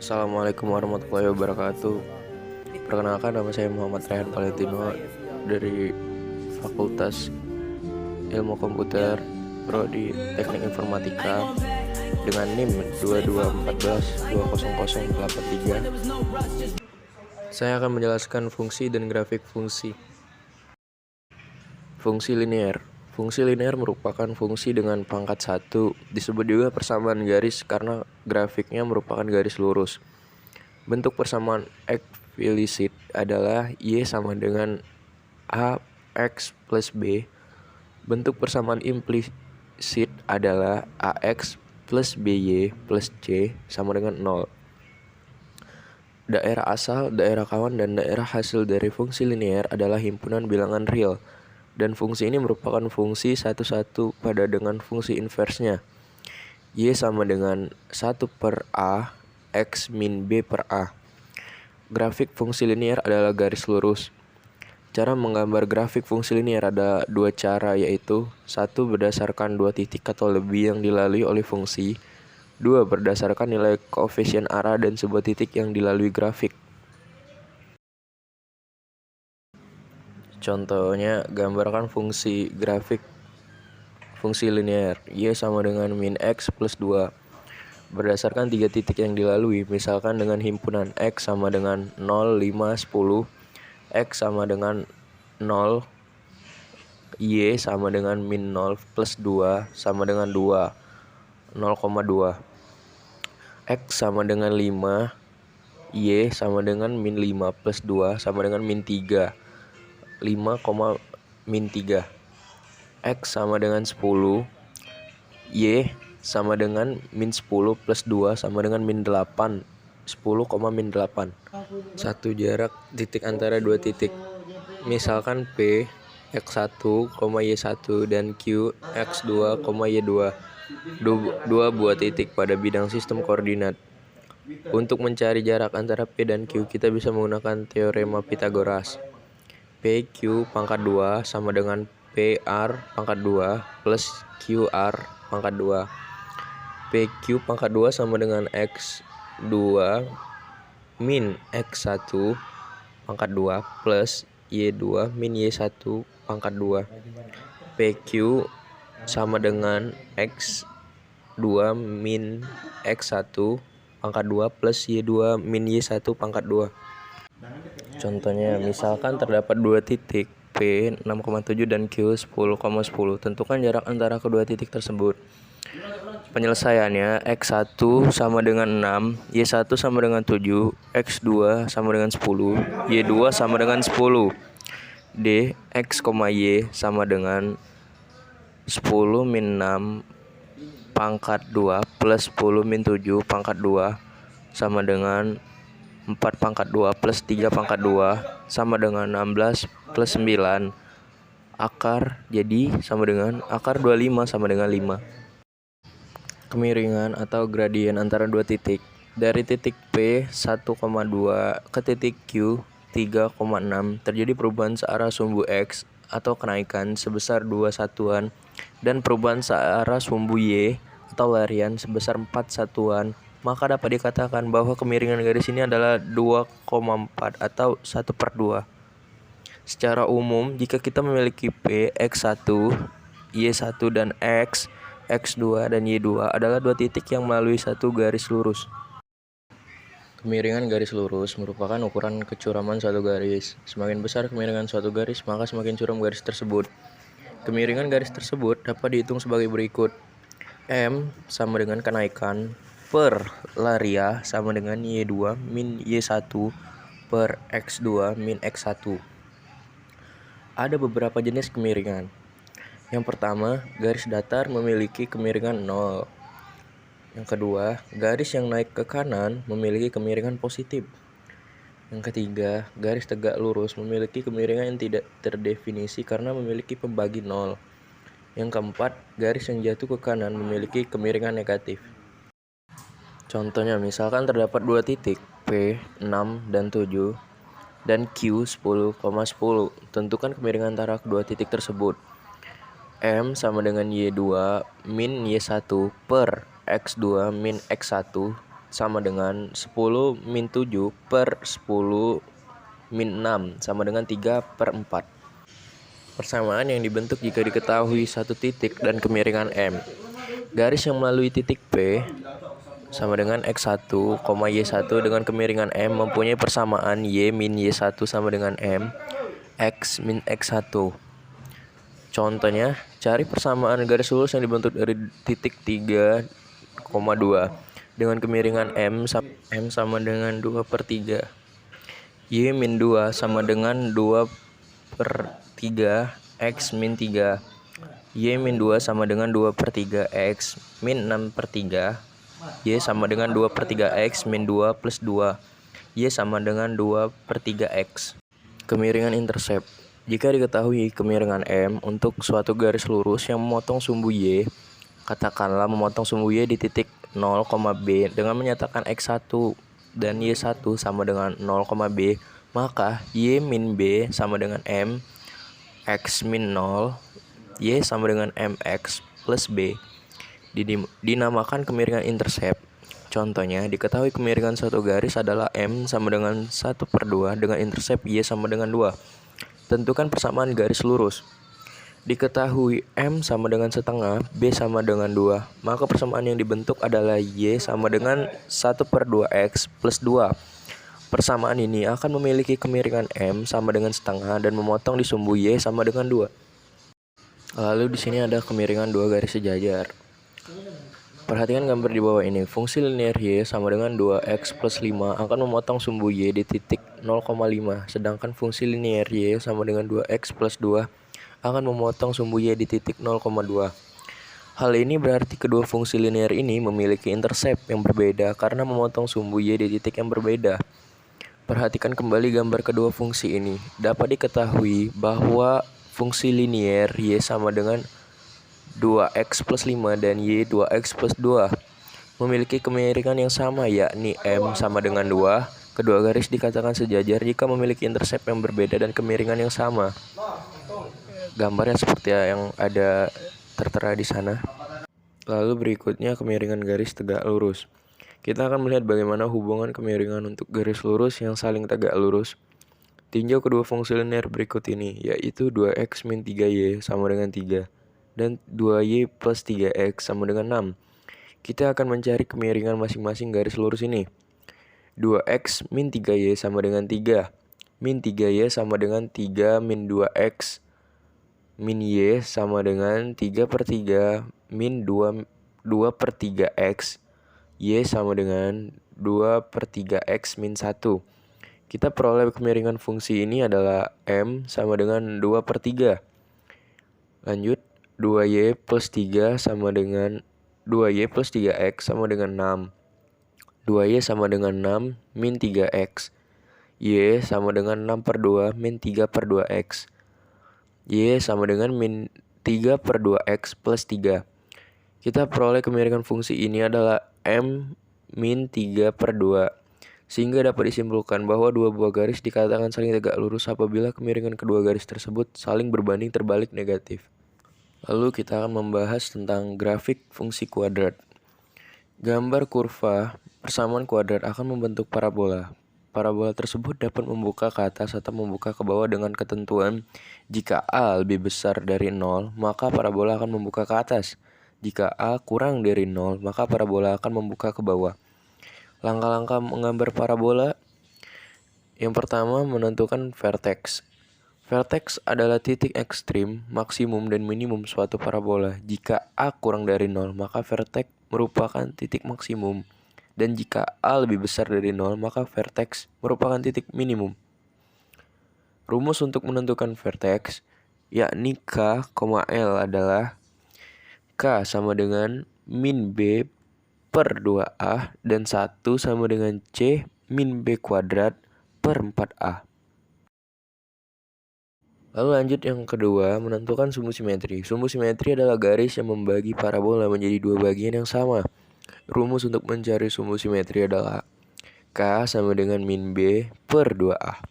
Assalamualaikum warahmatullahi wabarakatuh. Perkenalkan, nama saya Muhammad Rayhan Valentino dari Fakultas Ilmu Komputer Prodi Teknik Informatika dengan NIM 2214200083. Saya akan menjelaskan fungsi dan grafik fungsi. Fungsi linear. Fungsi linear merupakan fungsi dengan pangkat 1, disebut juga persamaan garis karena grafiknya merupakan garis lurus. Bentuk persamaan eksplisit adalah Y sama dengan AX plus B. Bentuk persamaan implisit adalah AX plus BY plus C sama dengan 0. Daerah asal, daerah kawan, dan daerah hasil dari fungsi linear adalah himpunan bilangan real. Dan fungsi ini merupakan fungsi satu-satu pada dengan fungsi inversnya. Y sama dengan 1 per A, X min B per A. Grafik fungsi linear adalah garis lurus. Cara menggambar grafik fungsi linear ada dua cara, yaitu 1 berdasarkan 2 titik atau lebih yang dilalui oleh fungsi, 2 berdasarkan nilai koefisien arah dan sebuah titik yang dilalui grafik. Contohnya, gambarkan fungsi grafik fungsi linear Y sama dengan min X plus 2 berdasarkan 3 titik yang dilalui, misalkan dengan himpunan X sama dengan 0, 5, 10, X sama dengan 0, Y sama dengan min 0 plus 2 sama dengan 2, 0,2, X sama dengan 5, Y sama dengan min 5 plus 2 sama dengan min 3, 5, min 3, X sama dengan 10, Y sama dengan min 10 plus 2 sama dengan min 8, 10, min 8. Satu jarak titik antara dua titik, misalkan P X1, Y1 dan Q X2, Y2, dua buah titik pada bidang sistem koordinat. Untuk mencari jarak antara P dan Q, kita bisa menggunakan teorema Pythagoras. PQ pangkat 2 sama dengan PR pangkat 2 plus QR pangkat 2. PQ pangkat 2 sama dengan X2 min X1 pangkat 2 plus Y2 min Y1 pangkat 2. PQ sama dengan X2 min X1 pangkat 2 plus Y2 min Y1 pangkat 2. Contohnya, misalkan terdapat dua titik P 6,7 dan Q 10,10. Tentukan jarak antara kedua titik tersebut. Penyelesaiannya, X1 sama dengan 6, Y1 sama dengan 7, X2 sama dengan 10, Y2 sama dengan 10. D, X, Y sama dengan 10 min 6 pangkat 2 plus 10 min 7 pangkat 2 sama dengan 4 pangkat 2 plus 3 pangkat 2 sama dengan 16 plus 9. Akar jadi sama dengan akar 25 sama dengan 5. Kemiringan atau gradien antara dua titik. Dari titik P 1,2 ke titik Q 3,6 terjadi perubahan searah sumbu X atau kenaikan sebesar 2 satuan dan perubahan searah sumbu Y atau larian sebesar 4 satuan. Maka dapat dikatakan bahwa kemiringan garis ini adalah 2,4 atau 1/2. Secara umum, jika kita memiliki P, X1, Y1 dan X, X2 dan Y2 adalah dua titik yang melalui satu garis lurus. Kemiringan garis lurus merupakan ukuran kecuraman suatu garis. Semakin besar kemiringan suatu garis, maka semakin curam garis tersebut. Kemiringan garis tersebut dapat dihitung sebagai berikut. M sama dengan kenaikan per laria sama dengan Y2 min Y1 per X2 min X1. Ada beberapa jenis kemiringan. Yang pertama, garis datar memiliki kemiringan 0. Yang kedua, garis yang naik ke kanan memiliki kemiringan positif. Yang ketiga, garis tegak lurus memiliki kemiringan yang tidak terdefinisi karena memiliki pembagi 0. Yang keempat, garis yang jatuh ke kanan memiliki kemiringan negatif. Contohnya, misalkan terdapat dua titik P 6 dan 7 dan Q 10,10. Tentukan kemiringan antara kedua titik tersebut. M sama dengan Y2 min Y1 per X2 min X1 sama dengan 10 min 7 per 10 min 6 sama dengan 3 per 4. Persamaan yang dibentuk jika diketahui satu titik dan kemiringan M. Garis yang melalui titik P sama dengan X1, Y1 dengan kemiringan M mempunyai persamaan Y min Y1 sama dengan M, X min X1. Contohnya, cari persamaan garis lurus yang dibentuk dari titik 3, 2 dengan kemiringan M sama dengan 2 per 3. Y min 2 sama dengan 2 per 3 X min 3. Y min 2 sama dengan 2 per 3 X min 6 per 3. Y sama dengan 2 per 3 X min 2 plus 2. Y sama dengan 2 per 3 X. Kemiringan intercept. Jika diketahui kemiringan M untuk suatu garis lurus yang memotong sumbu Y, katakanlah memotong sumbu Y di titik 0, B dengan menyatakan X1 dan Y1 sama dengan 0, B, maka Y min B sama dengan M, X min 0, Y sama dengan MX plus B. Dinamakan kemiringan intercept. Contohnya, diketahui kemiringan suatu garis adalah M sama dengan 1/2 dengan intercept Y sama dengan 2. Tentukan persamaan garis lurus. Diketahui M sama dengan setengah, B sama dengan 2, maka persamaan yang dibentuk adalah Y sama dengan 1/2X plus 2. Persamaan ini akan memiliki kemiringan M sama dengan setengah dan memotong di sumbu Y sama dengan 2. Lalu di sini ada kemiringan dua garis sejajar. Perhatikan gambar di bawah ini. Fungsi linear Y sama dengan 2X plus 5 akan memotong sumbu Y di titik 0,5. Sedangkan fungsi linear Y sama dengan 2X plus 2 akan memotong sumbu Y di titik 0,2. Hal ini berarti kedua fungsi linear ini memiliki intercept yang berbeda karena memotong sumbu Y di titik yang berbeda. Perhatikan kembali gambar kedua fungsi ini. Dapat diketahui bahwa fungsi linear Y sama dengan 2X plus 5 dan Y 2X plus 2 memiliki kemiringan yang sama, yakni M sama dengan 2. Kedua garis dikatakan sejajar jika memiliki intercept yang berbeda dan kemiringan yang sama. Gambarnya seperti yang ada tertera di sana. Lalu berikutnya kemiringan garis tegak lurus. Kita akan melihat bagaimana hubungan kemiringan untuk garis lurus yang saling tegak lurus. Tinjau kedua fungsi linear berikut ini, yaitu 2X min 3Y sama dengan 3 dan 2Y plus 3X sama dengan 6. Kita akan mencari kemiringan masing-masing garis lurus ini. 2X min 3Y sama dengan 3. Min 3Y sama dengan 3 min 2X. Min Y sama dengan 3 per 3 min 2 per 3X. Y sama dengan 2 per 3X min 1. Kita peroleh kemiringan fungsi ini adalah M sama dengan 2 per 3. Lanjut. 2Y plus 3 sama dengan 2Y plus 3X sama dengan 6. 2Y sama dengan 6 min 3X. Y sama dengan 6 per 2 min 3 per 2X. Y sama dengan min 3 per 2X plus 3. Kita peroleh kemiringan fungsi ini adalah M min 3 per 2. Sehingga dapat disimpulkan bahwa dua buah garis dikatakan saling tegak lurus apabila kemiringan kedua garis tersebut saling berbanding terbalik negatif. Lalu kita akan membahas tentang grafik fungsi kuadrat. Gambar kurva persamaan kuadrat akan membentuk parabola. Parabola tersebut dapat membuka ke atas atau membuka ke bawah dengan ketentuan jika A lebih besar dari 0, maka parabola akan membuka ke atas. Jika A kurang dari 0, maka parabola akan membuka ke bawah. Langkah-langkah menggambar parabola. Yang pertama, menentukan vertex. Vertex adalah titik ekstrim, maksimum, dan minimum suatu parabola. Jika A kurang dari 0, maka vertex merupakan titik maksimum. Dan jika A lebih besar dari 0, maka vertex merupakan titik minimum. Rumus untuk menentukan vertex, yakni K, L adalah K sama dengan min B per 2A dan 1 sama dengan C min B kuadrat per 4A. Lalu lanjut yang kedua, menentukan sumbu simetri. Sumbu simetri adalah garis yang membagi parabola menjadi dua bagian yang sama. Rumus untuk mencari sumbu simetri adalah K sama dengan min B per 2A.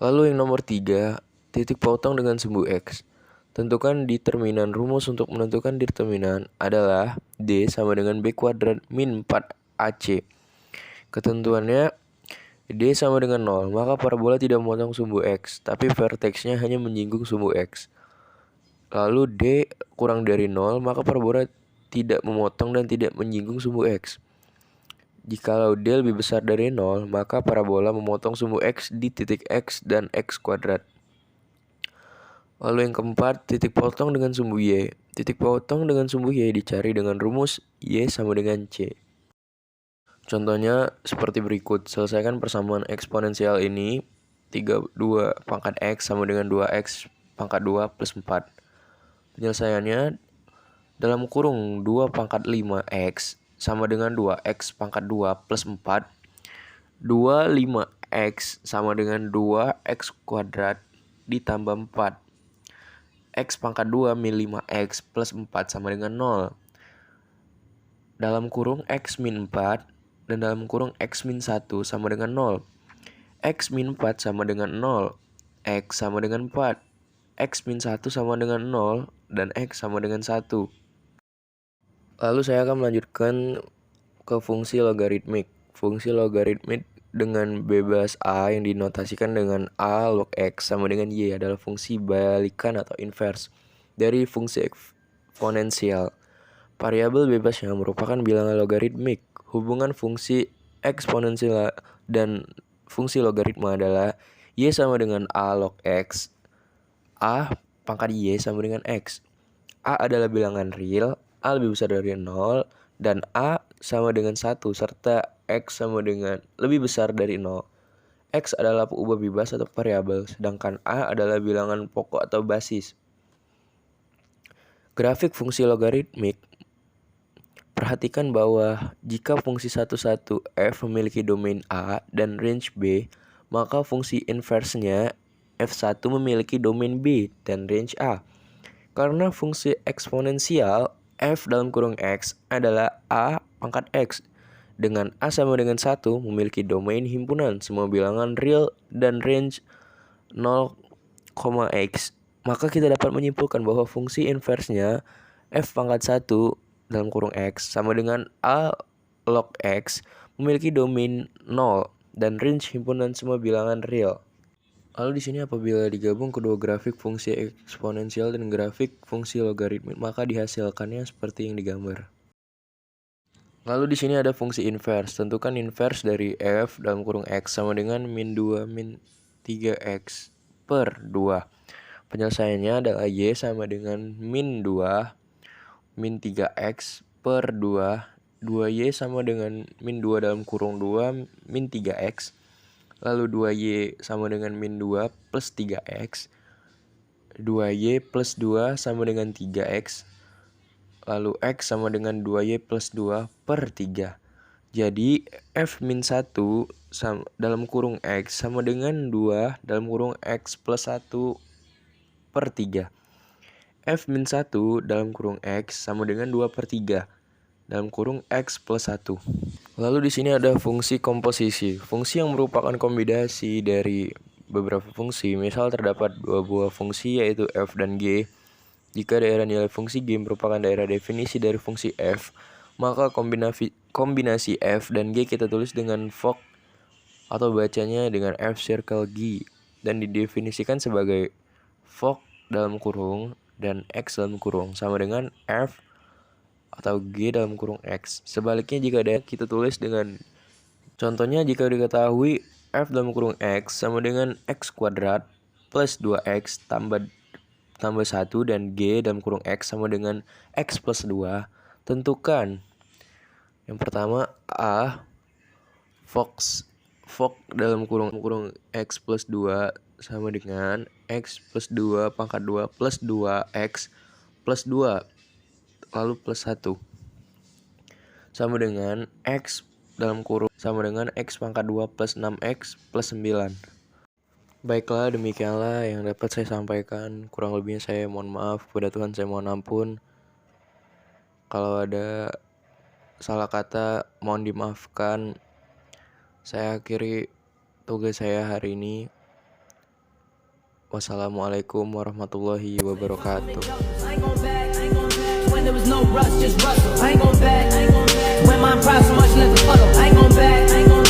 Lalu yang nomor 3, titik potong dengan sumbu X. Tentukan determinan. Rumus untuk menentukan determinan adalah D sama dengan B kuadrat min 4AC. Ketentuannya, D sama dengan 0, maka parabola tidak memotong sumbu X, tapi vertexnya hanya menyinggung sumbu X. Lalu D kurang dari 0, maka parabola tidak memotong dan tidak menyinggung sumbu X. Jikalau D lebih besar dari 0, maka parabola memotong sumbu X di titik X dan X kuadrat. Lalu yang keempat, titik potong dengan sumbu Y. Titik potong dengan sumbu Y dicari dengan rumus Y sama dengan C. Contohnya seperti berikut. Selesaikan persamaan eksponensial ini. 32 pangkat X sama dengan 2X pangkat 2 plus 4. Penyelesaiannya dalam kurung 2 pangkat 5X sama dengan 2X pangkat 2 plus 4. 25X sama dengan 2X kuadrat ditambah 4. X pangkat 2 min 5X plus 4 sama dengan 0. Dalam kurung X min 4 dan dalam kurung X min 1 sama dengan 0. X min 4 sama dengan 0. X sama dengan 4. X min 1 sama dengan 0. Dan X sama dengan 1. Lalu saya akan melanjutkan ke fungsi logaritmik. Fungsi logaritmik dengan bebas A yang dinotasikan dengan A log X sama dengan Y adalah fungsi balikan atau inverse dari fungsi eksponensial. Variabel bebas yang merupakan bilangan logaritmik. Hubungan fungsi eksponensial dan fungsi logaritma adalah Y sama dengan A log X. A pangkat Y sama dengan X. A adalah bilangan real, A lebih besar dari 0, dan A sama dengan 1, serta X sama dengan lebih besar dari 0. X adalah peubah bebas atau variabel, sedangkan A adalah bilangan pokok atau basis. Grafik fungsi logaritmik. Perhatikan bahwa jika fungsi 1, f memiliki domain A dan range B, maka fungsi inversenya f1 memiliki domain B dan range A. Karena fungsi eksponensial f dalam kurung X adalah A pangkat X, dengan A sama dengan 1 memiliki domain himpunan semua bilangan real dan range 0, X, maka kita dapat menyimpulkan bahwa fungsi inversenya f pangkat 1 dalam kurung X sama dengan A log X memiliki domain 0 dan range himpunan semua bilangan real. Lalu di sini apabila digabung kedua grafik fungsi eksponensial dan grafik fungsi logaritmik, maka dihasilkannya seperti yang digambar. Lalu di sini ada fungsi inverse. Tentukan inverse dari f dalam kurung X sama dengan min 2 min 3X per 2. Penyelesaiannya adalah Y sama dengan min 2 min 3X per 2. 2Y sama dengan min 2 dalam kurung 2 min 3X. Lalu 2Y sama dengan min 2 plus 3X. 2Y plus 2 sama dengan 3X. Lalu X sama dengan 2Y plus 2 per 3. Jadi F min 1 dalam kurung X sama dengan 2 dalam kurung X plus 1 per 3. F min 1 dalam kurung X sama dengan 2 per 3 dalam kurung X plus 1. Lalu di sini ada fungsi komposisi. Fungsi yang merupakan kombinasi dari beberapa fungsi. Misal terdapat dua buah fungsi yaitu F dan G. Jika daerah nilai fungsi G merupakan daerah definisi dari fungsi F, maka kombinasi F dan G kita tulis dengan VOC atau bacanya dengan F circle G dan didefinisikan sebagai VOC dalam kurung dan X dalam kurung sama dengan F atau G dalam kurung X. Sebaliknya jika ada kita tulis dengan contohnya jika diketahui F dalam kurung X sama dengan X kuadrat plus 2X tambah 1 dan G dalam kurung X sama dengan X plus 2. Tentukan yang pertama A VOC dalam kurung X plus 2 sama dengan X plus 2 pangkat 2 plus 2X plus 2 lalu plus 1 sama dengan X dalam kurung sama dengan X pangkat 2 plus 6X plus 9. Baiklah, demikianlah yang dapat saya sampaikan. Kurang lebihnya saya mohon maaf. Kepada Tuhan saya mohon ampun. Kalau ada salah kata mohon dimaafkan. Saya akhiri tugas saya hari ini. Wassalamualaikum warahmatullahi wabarakatuh. When there was no rush, just rustle. I ain't gon' back. When my pride so much left to follow. I ain't gon' back.